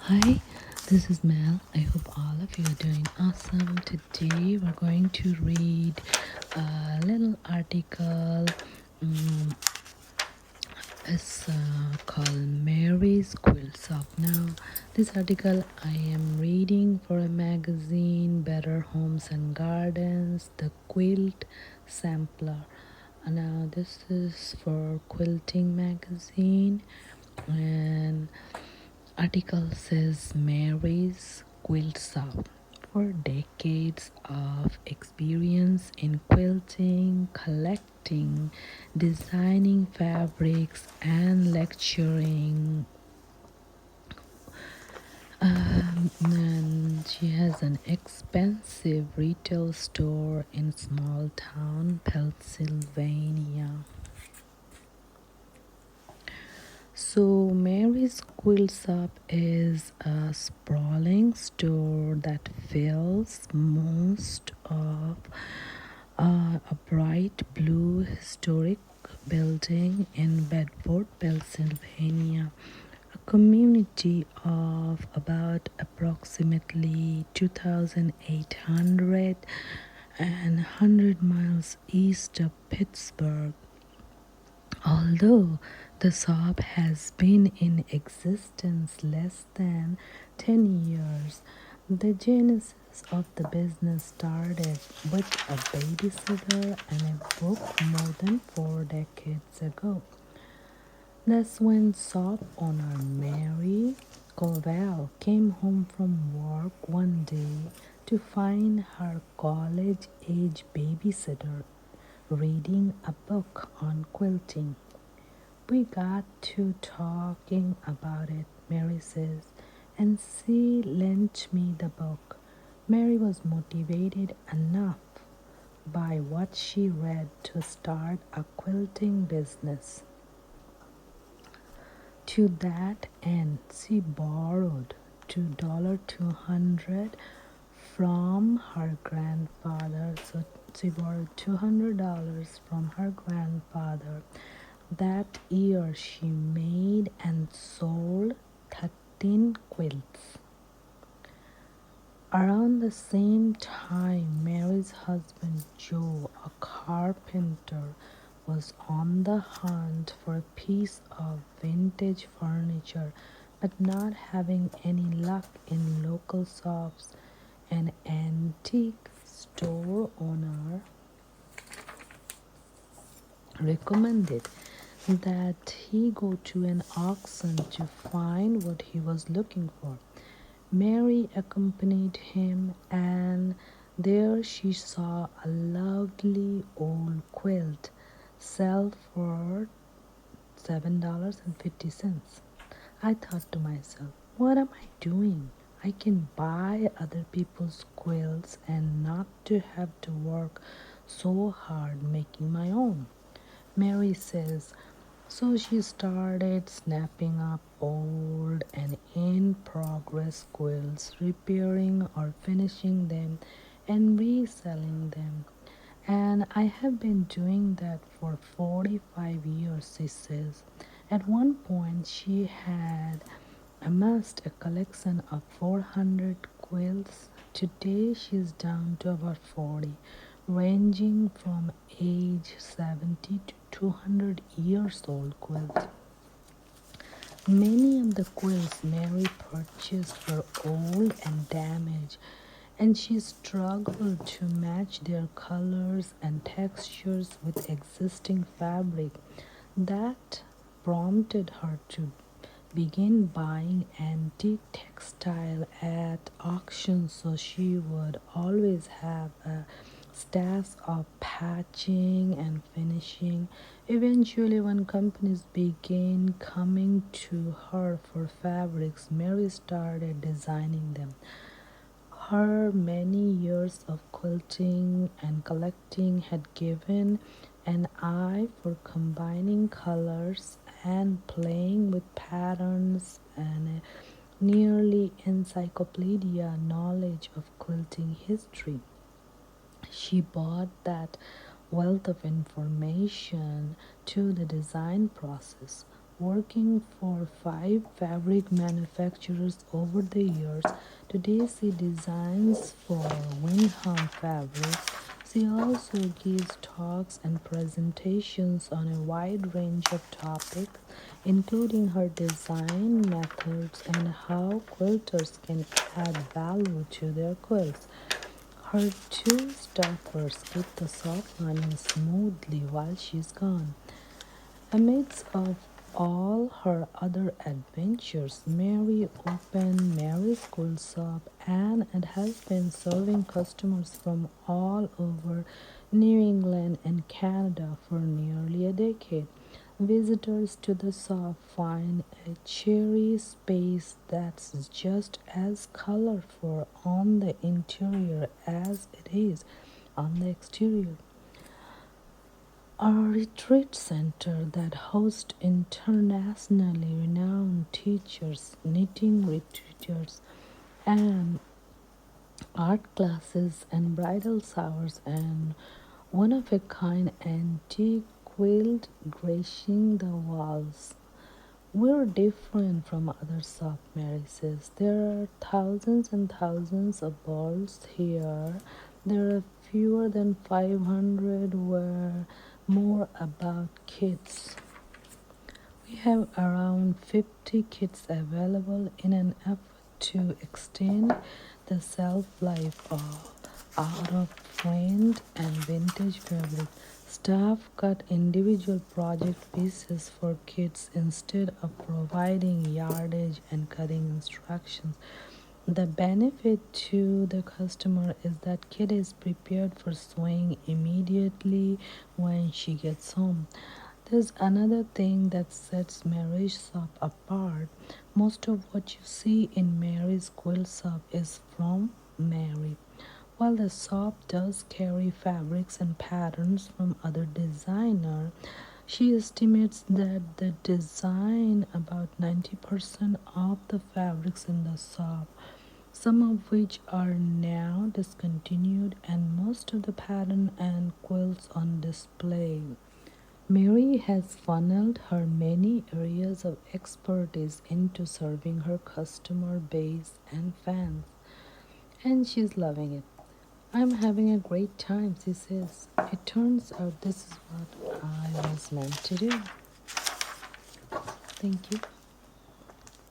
Hi, this is Mel. I hope all of you are doing awesome. Today we're going to read a little article. Um, it's called Mary's Quilt Shop. Now, this article I am reading for a magazine, Better Homes and Gardens, the Quilt Sampler. Now, this is for Quilting Magazine, and article says Mary's Quilt Shop. For decades of experience in quilting, collecting, designing fabrics, and lecturing. And she has an expensive retail store in small town Pennsylvania. So, Mary's Quilt Shop is a sprawling store that fills most of a bright blue historic building in Bedford, Pennsylvania. A community of about approximately 2,800 and 100 miles east of Pittsburgh. Although the shop has been in existence less than 10 years, the genesis of the business started with a babysitter and a book more than 4 decades ago. That's when shop owner Mary Covell came home from work one day to find her college age babysitter reading a book on quilting. We got to talking about it, Mary says, and she lent me the book. Mary was motivated enough by what she read to start a quilting business. To that end, she borrowed $200 from her grandfather. So she borrowed $200 from her grandfather. That year, she made and sold 13 quilts. Around the same time, Mary's husband Joe, a carpenter, was on the hunt for a piece of vintage furniture, but not having any luck in local shops. An antique store owner recommended that he go to an auction to find what he was looking for. Mary accompanied him, and there she saw a lovely old quilt sell for $7.50. I thought to myself, what am I doing? I can buy other people's quilts and not to have to work so hard making my own. Mary says, so she started snapping up old and in progress quilts, repairing or finishing them and reselling them. And I have been doing that for 45 years, she says. At one point, she had amassed a collection of 400 quilts. Today, she's down to about 40, ranging from age 70 to 200 years old quilts. Many of the quilts Mary purchased were old and damaged, and she struggled to match their colors and textures with existing fabric. That prompted her to begin buying antique textile at auctions so she would always have a stash of patching and finishing. Eventually, when companies began coming to her for fabrics, Mary started designing them. Her many years of quilting and collecting had given an eye for combining colors and playing with patterns and a nearly encyclopedia knowledge of quilting history. She brought that wealth of information to the design process. working for 5 fabric manufacturers over the years. Today, she designs for Windham Fabrics. She also gives talks and presentations on a wide range of topics, including her design methods and how quilters can add value to their quilts. Her two staffers keep the shop running smoothly while she's gone. Amidst of all her other adventures, Mary opened Mary's Quilt Shop and has been serving customers from all over New England and Canada for nearly a decade. Visitors to the shop find a cheery space that's just as colorful on the interior as it is on the exterior. A retreat center that hosts internationally renowned teachers, knitting retreats, and art classes and bridal showers, and one of a kind antique quilt gracing the walls. We're different from other soft marriages. There are thousands and thousands of balls here. There are fewer than 500 were more about kids. We have around 50 kits available in an effort to extend the shelf life of out of print and vintage fabric. Staff cut individual project pieces for kids instead of providing yardage and cutting instructions. The benefit to the customer is that kid is prepared for sewing immediately when she gets home. There's another thing that sets Mary's shop apart. Most of what you see in Mary's quilt shop is from Mary. While the shop does carry fabrics and patterns from other designers, she estimates that the design about 90% of the fabrics in the shop, some of which are now discontinued, and most of the pattern and quilts on display. Mary has funneled her many areas of expertise into serving her customer base and fans, and she's loving it. I'm having a great time, she says. It turns out this is what I was meant to do. Thank you.